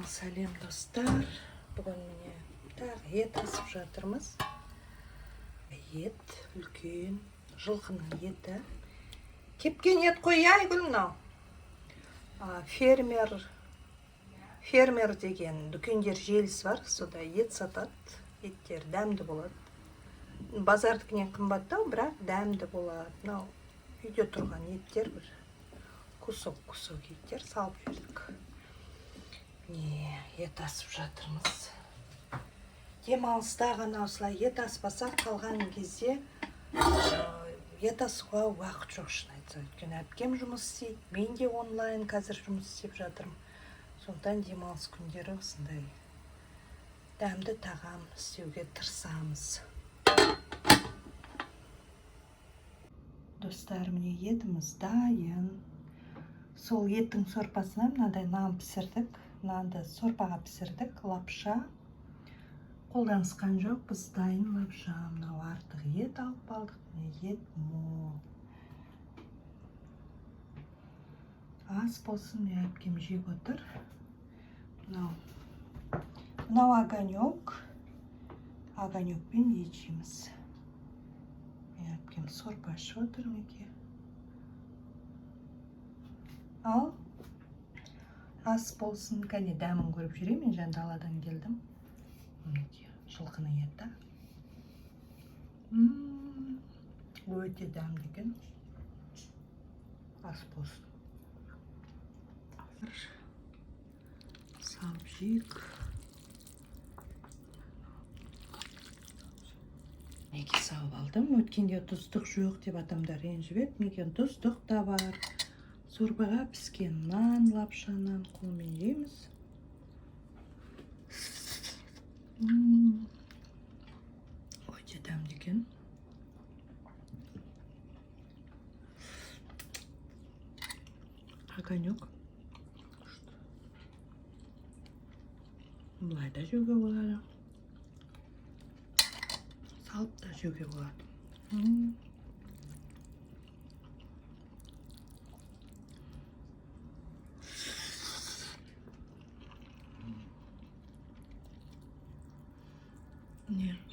Сәлем достар, бүгін міне тағы ет асып жатырмыз. Ет, үлкен жылқының еті. Кепкен ет қой, Айгүл мынау. Фермер деген дүкендер желісі бар, сода ет сатады. Еттер дәмді болады. Базардікінен қымбаттау, бірақ дәмді болады. Мынау үйде тұрған еттер бір кусок еттер салып жүрдік. Ет асып жатырмыз. Демалыста ғана осылай ет аспасақ, қалған кезде ет асуға уақыт жоқ, шын айтса. Өйткені әпкем жұмыс істейді, мен де онлайн қазір жұмыс істеп жатырмын. Сондықтан демалыс күндері осындай дәмді тағам істеуге тырысамыз. Достар, міне етіміз дайын. Сол еттің сорпасына мынандай нан пісірдік. Нанды сорпаға пісірдік, лапша. Қолданысқан жоқ, біз дайын лапша. Мынау артық ет алып алдық, ет мол. Аз болсын, әпкем жеп отыр. Мынау огонек. Огонекпен ет жейміз. Әпкем сорпа ішіп отыр неке. Ал ас болсын, кәне дәмін көріп жүремін, мен даладан келдім. Жылқының еті. Өте дәмді екен. Ас болсын. Салып жейік. Неге салып алдым? Өткенде тұздық жоқ деп адамдар ренжіп еді. Неге тұздық та бар. Сорпаға піскен нан, лапшанан қолмен жейміз. Өте дәмді екен. Огонек. Бұлай да жеуге болады. Салып та жеуге болады.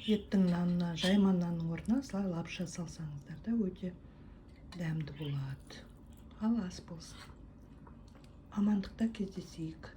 Еттің нанына, жайма нанның орнына слай лапша салсаңыздар да өте дәмді болады. Ал ас болсын. Амандықта кездесейік.